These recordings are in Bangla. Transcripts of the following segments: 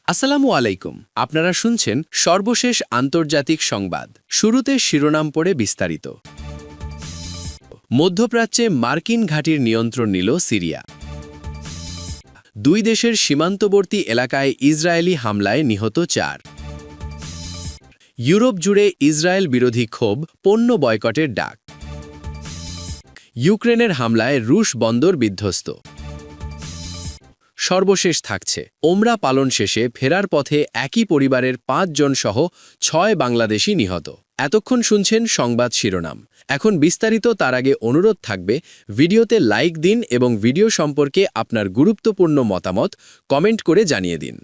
আসসালামু আলাইকুম। আপনারা শুনছেন সর্বশেষ আন্তর্জাতিক সংবাদ। শুরুতে শিরোনাম পড়ে বিস্তারিত। মধ্যপ্রাচ্যে মার্কিন ঘাঁটির নিয়ন্ত্রণ নিল সিরিয়া। দুই দেশের সীমান্তবর্তী এলাকায় ইসরায়েলি হামলায় নিহত 4। ইউরোপ জুড়ে ইসরায়েল বিরোধী ক্ষোভ, পণ্য বয়কটের ডাক। ইউক্রেনের হামলায় রুশ বন্দর বিধ্বস্ত। সর্বশেষ থাকছে ওমরা পালন শেষে ফেরার পথে একই পরিবারের 5 জন সহ 6 বাংলাদেশি নিহত। এতক্ষণ শুনছেন সংবাদ শিরোনাম। এখন বিস্তারিত। তার আগে অনুরোধ থাকবে ভিডিওতে লাইক দিন এবং ভিডিও সম্পর্কে আপনার গুরুত্বপূর্ণ মতামত কমেন্ট করে জানিয়ে দিন।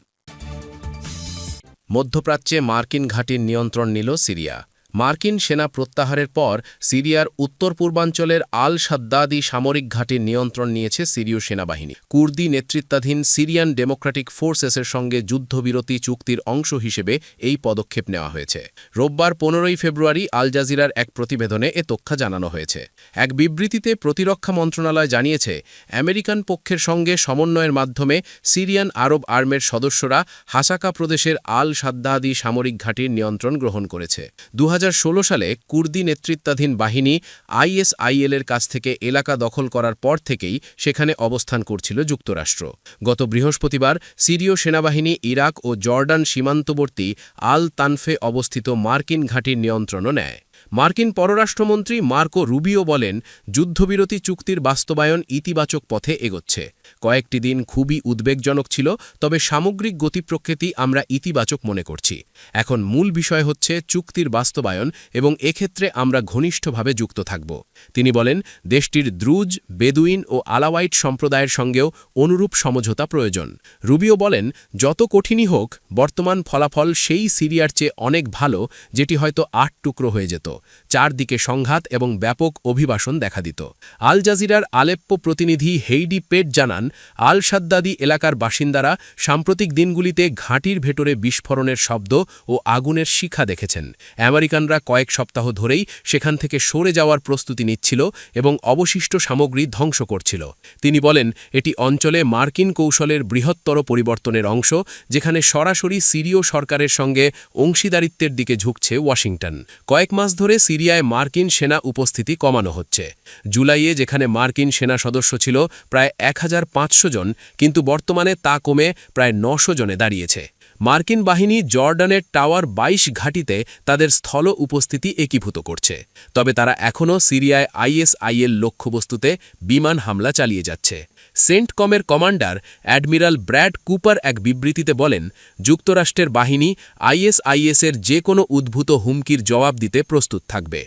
মধ্যপ্রাচ্যে মার্কিন ঘাঁটির নিয়ন্ত্রণ নিল সিরিয়া। মার্কিন সেনা প্রত্যাহারের পর সিরিয়ার উত্তর পূর্বাঞ্চলের আল সাদ্দাদি সামরিক ঘাঁটির নিয়ন্ত্রণ নিয়েছে সিরীয় সেনাবাহিনী। কুর্দি নেতৃত্বাধীন সিরিয়ান ডেমোক্রেটিক ফোর্সেসের সঙ্গে যুদ্ধবিরতি চুক্তির অংশ হিসেবে এই পদক্ষেপ নেওয়া হয়েছে। রোববার 15 ফেব্রুয়ারি আল জাজিরার এক প্রতিবেদনে এ তথ্য জানানো হয়েছে। এক বিবৃতিতে প্রতিরক্ষা মন্ত্রণালয় জানিয়েছে, আমেরিকান পক্ষের সঙ্গে সমন্বয়ের মাধ্যমে সিরিয়ান আরব আর্মের সদস্যরা হাসাকা প্রদেশের আল সাদ্দাদি সামরিক ঘাঁটির নিয়ন্ত্রণ গ্রহণ করেছে। 2016 সালে কুর্দি নেতৃত্বাধীন বাহিনী আইএসআইএলের কাছ থেকে এলাকা দখল করার পর থেকেই সেখানে অবস্থান করছিল যুক্তরাষ্ট্র। গত বৃহস্পতিবার সিরীয় সেনাবাহিনী ইরাক ও জর্ডান সীমান্তবর্তী আল তানফে অবস্থিত মার্কিন ঘাঁটির নিয়ন্ত্রণও নেয়। মার্কিন পররাষ্ট্রমন্ত্রী মার্কো রুবিও বলেন, যুদ্ধবিরতি চুক্তির বাস্তবায়ন ইতিবাচক পথে এগোচ্ছে। কয়েকটি দিন খুবই উদ্বেগজনক ছিল, তবে সামগ্রিক গতিপ্রকৃতি আমরা ইতিবাচক মনে করছি। এখন মূল বিষয় হচ্ছে চুক্তির বাস্তবায়ন এবং এক্ষেত্রে আমরা ঘনিষ্ঠভাবে যুক্ত থাকব। তিনি বলেন, দেশটির দ্রুজ, বেদুইন ও আলাওয়াইট সম্প্রদায়ের সঙ্গেও অনুরূপ সমঝোতা প্রয়োজন। রুবিও বলেন, যত কঠিনই হোক, বর্তমান ফলাফল সেই সিরিয়ার চেয়ে অনেক ভালো, যেটি হয়তো 8 টুকরো হয়ে যেত। চারদিকে সংঘাত এবং ব্যাপক অভিবাসন দেখা দিত। আল জাজিরার আলেপ্পো প্রতিনিধি হেইডি পেট জানান, আল সাদ্দাদি এলাকার বাসিন্দারা সাম্প্রতিক দিনগুলিতে ঘাঁটির ভেতরে বিস্ফোরণের শব্দ ও আগুনের শিখা দেখেছেন। আমেরিকানরা কয়েক সপ্তাহ ধরেই সেখান থেকে সরে যাওয়ার প্রস্তুতি নিচ্ছিল এবং অবশিষ্ট সামগ্রী ধ্বংস করছিল। তিনি বলেন, এটি অঞ্চলে মার্কিন কৌশলের বৃহত্তর পরিবর্তনের অংশ, যেখানে সরাসরি সিরীয় সরকারের সঙ্গে অংশীদারিত্বের দিকে ঝুঁকছে ওয়াশিংটন। কয়েক মাস ধরে সিরিয়ায় মার্কিন সেনা উপস্থিতি কমানো হচ্ছে। জুলাইয়ে যেখানে মার্কিন সেনা সদস্য ছিল প্রায় 1500 জন, কিন্তু বর্তমানে তা কমে প্রায় 900 জনে দাঁড়িয়েছে। মার্কিন বাহিনী জর্ডানের টাওয়ার 22 ঘাঁটিতে তাদের স্থল উপস্থিতি একীভূত করছে, তবে তারা এখনও সিরিয়ায় আইএসআইএল লক্ষ্যবস্তুতে বিমান হামলা চালিয়ে যাচ্ছে। সেন্টকমের কমান্ডার অ্যাডমিরাল ব্র্যাড কুপার এক বিবৃতিতে বলেন, যুক্তরাষ্ট্রের বাহিনী আইএসআইএসের যে কোনো উদ্ভূত হুমকির জবাব দিতে প্রস্তুত থাকবে।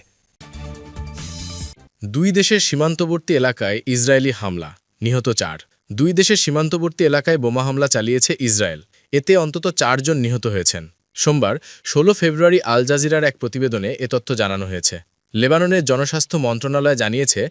দুই দেশের সীমান্তবর্তী এলাকায় ইসরায়েলি হামলা, নিহত 4। দুই দেশের সীমান্তবর্তী এলাকায় বোমা হামলা চালিয়েছে ইসরায়েল। এতে অন্তত 4 জন নিহত হয়েছেন। সোমবার 16 ফেব্রুয়ারি আল জাজিরার এক প্রতিবেদনে এ তথ্য জানানো হয়েছে। লেবাননের জনস্বাস্থ্য মন্ত্রণালয় জানিয়েছে,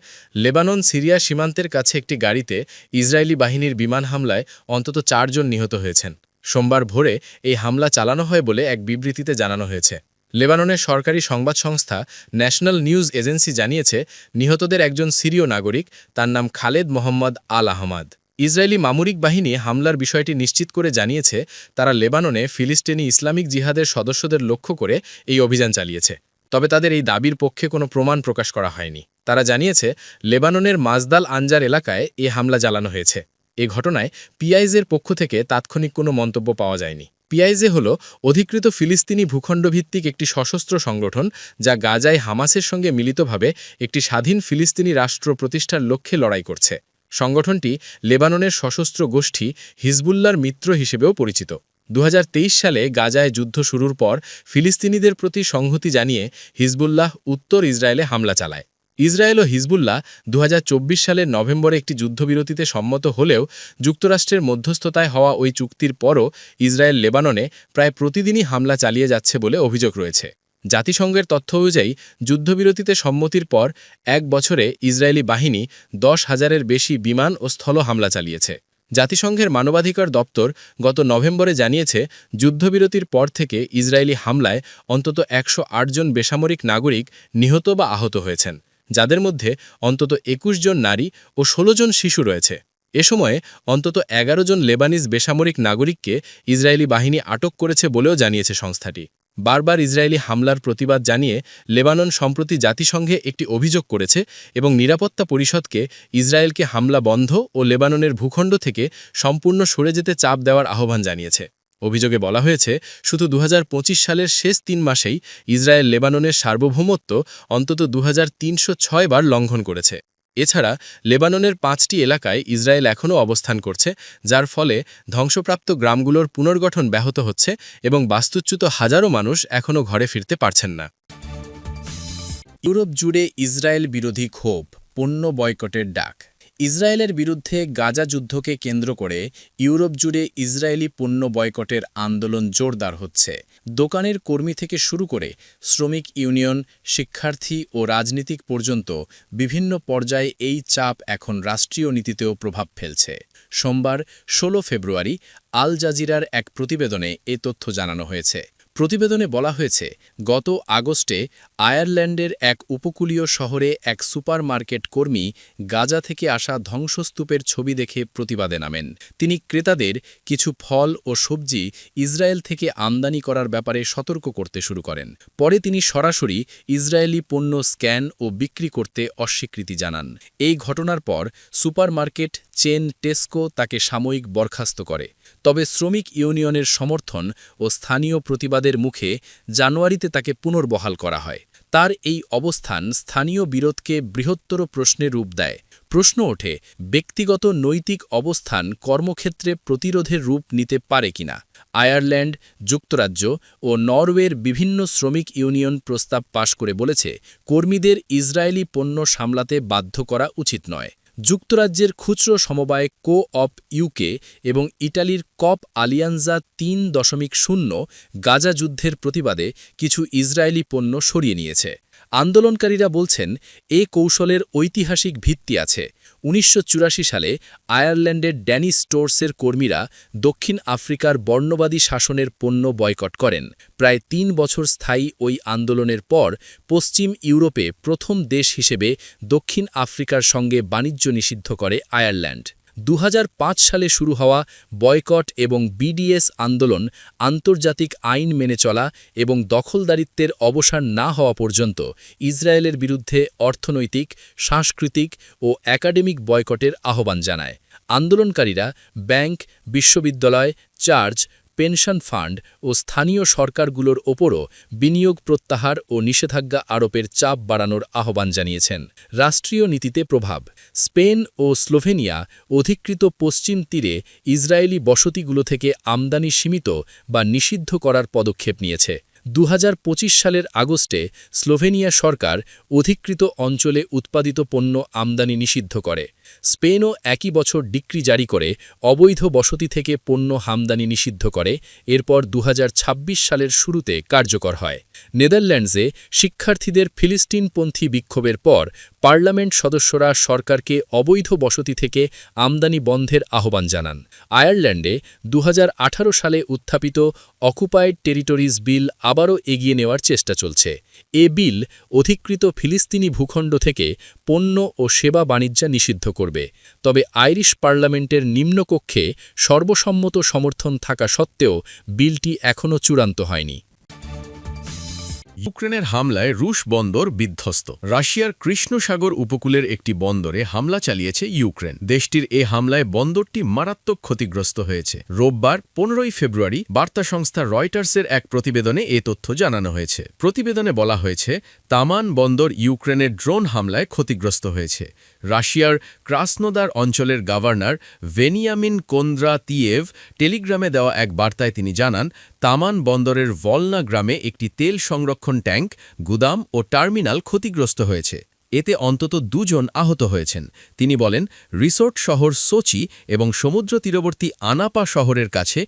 লেবানন সিরিয়া সীমান্তের কাছে একটি গাড়িতে ইসরায়েলি বাহিনীর বিমান হামলায় অন্তত 4 জন নিহত হয়েছেন। সোমবার ভোরে এই হামলা চালানো হয় বলে এক বিবৃতিতে জানানো হয়েছে। লেবাননের সরকারি সংবাদ সংস্থা ন্যাশনাল নিউজ এজেন্সি জানিয়েছে, নিহতদের একজন সিরীয় নাগরিক, তার নাম খালেদ মোহাম্মদ আল আহমাদ। ইসরায়েলি মামুরিক বাহিনী হামলার বিষয়টি নিশ্চিত করে জানিয়েছে, তারা লেবাননে ফিলিস্তিনি ইসলামিক জিহাদের সদস্যদের লক্ষ্য করে এই অভিযান চালিয়েছে। তবে তাদের এই দাবির পক্ষে কোনো প্রমাণ প্রকাশ করা হয়নি। তারা জানিয়েছে, লেবাননের মাজদাল আনজার এলাকায় এ হামলা চালানো হয়েছে। এ ঘটনায় পিআইজের পক্ষ থেকে তাৎক্ষণিক কোনো মন্তব্য পাওয়া যায়নি। পিআইজে হল অধিকৃত ফিলিস্তিনি ভূখণ্ডভিত্তিক একটি সশস্ত্র সংগঠন, যা গাজায় হামাসের সঙ্গে মিলিতভাবে একটি স্বাধীন ফিলিস্তিনি রাষ্ট্র প্রতিষ্ঠার লক্ষ্যে লড়াই করছে। সংগঠনটি লেবাননের সশস্ত্র গোষ্ঠী হিজবুল্লাহর মিত্র হিসেবেও পরিচিত। 2023 সালে গাজায় যুদ্ধ শুরুর পর ফিলিস্তিনিদের প্রতি সংহতি জানিয়ে হিজবুল্লাহ উত্তর ইসরায়েলে হামলা চালায়। ইসরায়েল ও হিজবুল্লাহ 2024 সালের নভেম্বরে একটি যুদ্ধবিরতিতে সম্মত হলেও যুক্তরাষ্ট্রের মধ্যস্থতায় হওয়া ওই চুক্তির পরও ইসরায়েল লেবাননে প্রায় প্রতিদিনই হামলা চালিয়ে যাচ্ছে বলে অভিযোগ রয়েছে। জাতিসংঘের তথ্য অনুযায়ী যুদ্ধবিরতিতে সম্মতির পর 1 বছরে ইসরায়েলি বাহিনী 10,000-এর বেশি বিমান ও স্থল হামলা চালিয়েছে। জাতিসংঘের মানবাধিকার দপ্তর গত নভেম্বরে জানিয়েছে, যুদ্ধবিরতির পর থেকে ইসরায়েলি হামলায় অন্তত 108 জন বেসামরিক নাগরিক নিহত বা আহত হয়েছেন, যাদের মধ্যে অন্তত 21 জন নারী ও 16 জন শিশু রয়েছে। এ সময়ে অন্তত ১১ জন লেবানিজ বেসামরিক নাগরিককে ইসরায়েলি বাহিনী আটক করেছে বলেও জানিয়েছে সংস্থাটি। বারবার ইসরায়েলি হামলার প্রতিবাদ জানিয়ে লেবানন সম্প্রতি জাতিসংঘে একটি অভিযোগ করেছে এবং নিরাপত্তা পরিষদকে ইসরায়েলকে হামলা বন্ধ ও লেবাননের ভূখণ্ড থেকে সম্পূর্ণ সরে যেতে চাপ দেওয়ার আহ্বান জানিয়েছে। অভিযোগে বলা হয়েছে, শুধু ২০২৫ সালের শেষ ৩ মাসেই ইসরায়েল লেবাননের সার্বভৌমত্ব অন্তত ২৩০৬ বার লঙ্ঘন করেছে। এছাড়া লেবাননের ৫টি এলাকায় ইসরায়েল এখনও অবস্থান করছে, যার ফলে ধ্বংসপ্রাপ্ত গ্রামগুলোর পুনর্গঠন ব্যাহত হচ্ছে এবং বাস্তুচ্যুত হাজারো মানুষ এখনও ঘরে ফিরতে পারছেন না। ইউরোপ জুড়ে ইসরায়েল বিরোধী ক্ষোভ, পণ্য বয়কটের ডাক। ইসরায়েলের বিরুদ্ধে গাজা যুদ্ধকে কেন্দ্র করে ইউরোপ জুড়ে ইসরায়েলি পণ্য বয়কটের আন্দোলন জোরদার হচ্ছে। দোকানের কর্মী থেকে শুরু করে শ্রমিক ইউনিয়ন, শিক্ষার্থী ও রাজনীতিক পর্যন্ত বিভিন্ন পর্যায়ে এই চাপ এখন রাষ্ট্রীয় নীতিতেও প্রভাব ফেলছে। সোমবার ১৬ ফেব্রুয়ারি আল জাজিরার এক প্রতিবেদনে এ তথ্য জানানো হয়েছে। প্রতিবেদনে বলা হয়েছে, গত আগস্টে আয়ারল্যান্ডের এক উপকূলীয় শহরে এক সুপারমার্কেট কর্মী গাজা থেকে আসা ধ্বংসস্তূপের ছবি দেখে প্রতিবাদে নামেন। তিনি ক্রেতাদের কিছু ফল ও সবজি ইসরায়েল থেকে আমদানি করার ব্যাপারে সতর্ক করতে শুরু করেন। পরে তিনি সরাসরি ইসরায়েলি পণ্য স্ক্যান ও বিক্রি করতে অস্বীকৃতি জানান। এই ঘটনার পর সুপারমার্কেট চেন টেস্কো তাকে সাময়িক বরখাস্ত করে। তবে শ্রমিক ইউনিয়নের সমর্থন ও স্থানীয় প্রতিবাদের মুখে জানুয়ারিতে তাকে পুনর্বহাল করা হয়। তার এই অবস্থান স্থানীয় বিরোধকে বৃহত্তর প্রশ্নে রূপ দেয়। প্রশ্ন ওঠে, ব্যক্তিগত নৈতিক অবস্থান কর্মক্ষেত্রে প্রতিরোধের রূপ নিতে পারে কিনা। আয়ারল্যান্ড, যুক্তরাজ্য ও নরওয়ের বিভিন্ন শ্রমিক ইউনিয়ন প্রস্তাব পাশ করে বলেছে, কর্মীদের ইসরায়েলি পণ্য সামলাতে বাধ্য করা উচিত নয়। যুক্তরাজ্যের খুচরো সমবায় কো অপ ইউকে এবং ইটালির কপ আলিয়ানজা ৩.০ গাজা যুদ্ধের প্রতিবাদে কিছু ইসরায়েলি পণ্য সরিয়ে নিয়েছে। আন্দোলনকারীরা বলছেন, এ কৌশলের ঐতিহাসিক ভিত্তি আছে। ১৯৮৪ সালে আয়ারল্যান্ডের ড্যানি স্টোর্সের কর্মীরা দক্ষিণ আফ্রিকার বর্ণবাদী শাসনের পণ্য বয়কট করেন। প্রায় ৩ বছর স্থায়ী ওই আন্দোলনের পর পশ্চিম ইউরোপে প্রথম দেশ হিসেবে দক্ষিণ আফ্রিকার সঙ্গে বাণিজ্য নিষিদ্ধ করে আয়ারল্যান্ড। ২০০৫ সালে শুরু হওয়া বয়কট এবং বিডিএস আন্দোলন আন্তর্জাতিক আইন মেনে চলা এবং দখলদারিত্বের অবসান না হওয়া পর্যন্ত ইসরায়েলের বিরুদ্ধে অর্থনৈতিক, সাংস্কৃতিক ও একাডেমিক বয়কটের আহ্বান জানায়। আন্দোলনকারীরা ব্যাংক, বিশ্ববিদ্যালয়, চার্চ, পেনশন ফান্ড ও স্থানীয় সরকারগুলোর ওপরও বিনিয়োগ প্রত্যাহার ও নিষেধাজ্ঞা আরোপের চাপ বাড়ানোর আহ্বান জানিয়েছেন। রাষ্ট্রীয় নীতিতে প্রভাব। স্পেন ও স্লোভেনিয়া অধিকৃত পশ্চিম তীরে ইসরায়েলি বসতিগুলো থেকে আমদানি সীমিত বা নিষিদ্ধ করার পদক্ষেপ নিয়েছে। ২০২৫ সালের আগস্টে স্লোভেনিয়া সরকার অধিকৃত অঞ্চলে উৎপাদিত পণ্য আমদানি নিষিদ্ধ করে। স্পেনও একই বছর ডিক্রি জারি করে অবৈধ বসতি থেকে পণ্য আমদানি নিষিদ্ধ করে। এরপর ২০২৬ সালের শুরুতে কার্যকর হয়। নেদারল্যান্ডসে শিক্ষার্থীদের ফিলিস্তিনপন্থী বিক্ষোভের পর পার্লামেন্ট সদস্যরা সরকারকে অবৈধ বসতি থেকে আমদানি বন্ধের আহ্বান জানান। আয়ারল্যান্ডে ২০১৮ সালে উত্থাপিত অকুপাইড টেরিটরিজ বিল আবারও এগিয়ে নেওয়ার চেষ্টা চলছে। এ বিল অধিকৃত ফিলিস্তিনি ভূখণ্ড থেকে পণ্য ও সেবা বাণিজ্য নিষিদ্ধ করবে। তবে আইরিশ পার্লামেন্টের নিম্নকক্ষে সর্বসম্মত সমর্থন থাকা সত্ত্বেও বিলটি এখনও চূড়ান্ত হয়নি। ইউক্রেনের হামলায় রুশ বন্দর বিধ্বস্ত। রাশিয়ার কৃষ্ণ সাগর উপকূলের একটি বন্দরে হামলা চালিয়েছে ইউক্রেন। দেশটির এ হামলায় বন্দরটি মারাত্মক ক্ষতিগ্রস্ত হয়েছে। রোববার ১৫ ফেব্রুয়ারি বার্তা সংস্থা রয়টার্সের এক প্রতিবেদনে এ তথ্য জানানো হয়েছে। প্রতিবেদনে বলা হয়েছে, তামান বন্দর ইউক্রেনের ড্রোন হামলায় ক্ষতিগ্রস্ত হয়েছে। রাশিয়ার ক্রাসনোদার অঞ্চলের গভর্নর ভেনিয়ামিন কোন্দ্রাতিয়েভ টেলিগ্রামে দেওয়া এক বার্তায় তিনি জানান, তামান বন্দরের ভলনা গ্রামে একটি তেল সংরক্ষণ ট্যাঙ্ক, গুদাম ও টার্মিনাল ক্ষতিগ্রস্ত হয়েছে। এতে অন্তত ২ জন আহত হয়েছেন। তিনি বলেন, রিসোর্ট শহর সোচি এবং সমুদ্র তীরবর্তী আনাপা শহরের কাছে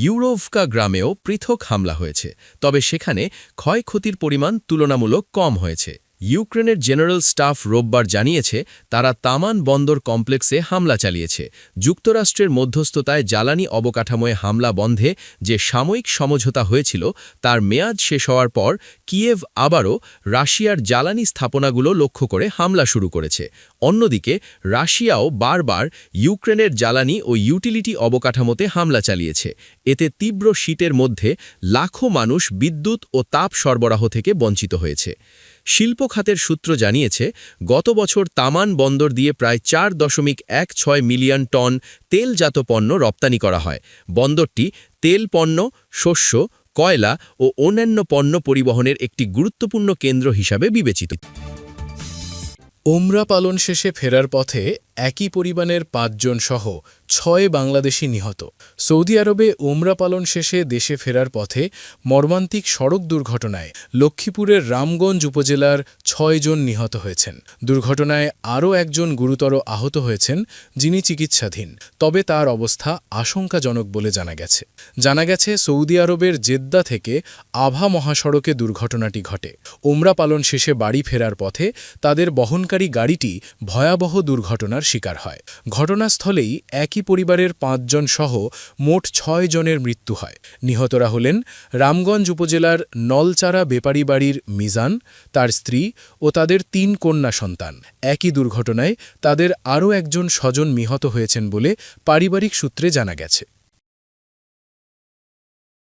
ইউরোভকা গ্রামেও পৃথক হামলা হয়েছে, তবে সেখানে ক্ষয়ক্ষতির পরিমাণ তুলনামূলক কম হয়েছে। ইউক্রেনের জেনারেল স্টাফ রোববার জানিয়েছে তারা তামান বন্দর কমপ্লেক্সে হামলা চালিয়েছে। যুক্তরাষ্ট্রের মধ্যস্থতায় জ্বালানি অবকাঠামোয় হামলা বন্ধে যে সাময়িক সমঝোতা হয়েছিল তার মেয়াদ শেষ হওয়ার পর কিয়েভ আবারও রাশিয়ার জ্বালানি স্থাপনাগুলো লক্ষ্য করে হামলা শুরু করেছে। অন্যদিকে রাশিয়াও বারবার ইউক্রেনের জ্বালানি ও ইউটিলিটি অবকাঠামোতে হামলা চালিয়েছে। এতে তীব্র শীতের মধ্যে লাখো মানুষ বিদ্যুৎ ও তাপ সরবরাহ থেকে বঞ্চিত হয়েছে। শিল্প খাতের সূত্র জানিয়েছে গত বছর তামান বন্দর দিয়ে প্রায় 4.16 মিলিয়ন টন তেলজাত পণ্য রপ্তানি করা হয়। বন্দরটি তেল পণ্য, শস্য, কয়লা ও অন্যান্য পণ্য পরিবহনের একটি গুরুত্বপূর্ণ কেন্দ্র হিসাবে বিবেচিত। ওমরা পালন শেষে ফেরার পথে একই পরিবারের 5 জন সহ 6 বাংলাদেশি নিহত। সৌদি আরবে ওমরা পালন শেষে দেশে ফেরার পথে মর্মান্তিক সড়ক দুর্ঘটনায় লক্ষ্মীপুরের রামগঞ্জ উপজেলার 6 জন নিহত হয়েছেন। দুর্ঘটনায় আরও একজন গুরুতর আহত হয়েছেন, যিনি চিকিৎসাধীন, তবে তার অবস্থা আশঙ্কাজনক বলে জানা গেছে সৌদি আরবের জেদ্দা থেকে আভা মহাসড়কে দুর্ঘটনাটি ঘটে। ওমরা পালন শেষে বাড়ি ফেরার পথে তাদের বহনকারী গাড়িটি ভয়াবহ দুর্ঘটনার শিকার হয়। ঘটনাস্থলেই একই পরিবারের 5 জন সহ মোট 6 জনের মৃত্যু হয়। নিহতরা হলেন রামগঞ্জ উপজেলার নলচারা বেপারি বাড়ির মিজান, তার স্ত্রী ও তাদের 3 কন্যা সন্তান। একই দুর্ঘটনায় তাদের আরও একজন স্বজন নিহত হয়েছেন বলে পারিবারিক সূত্রে জানা গেছে।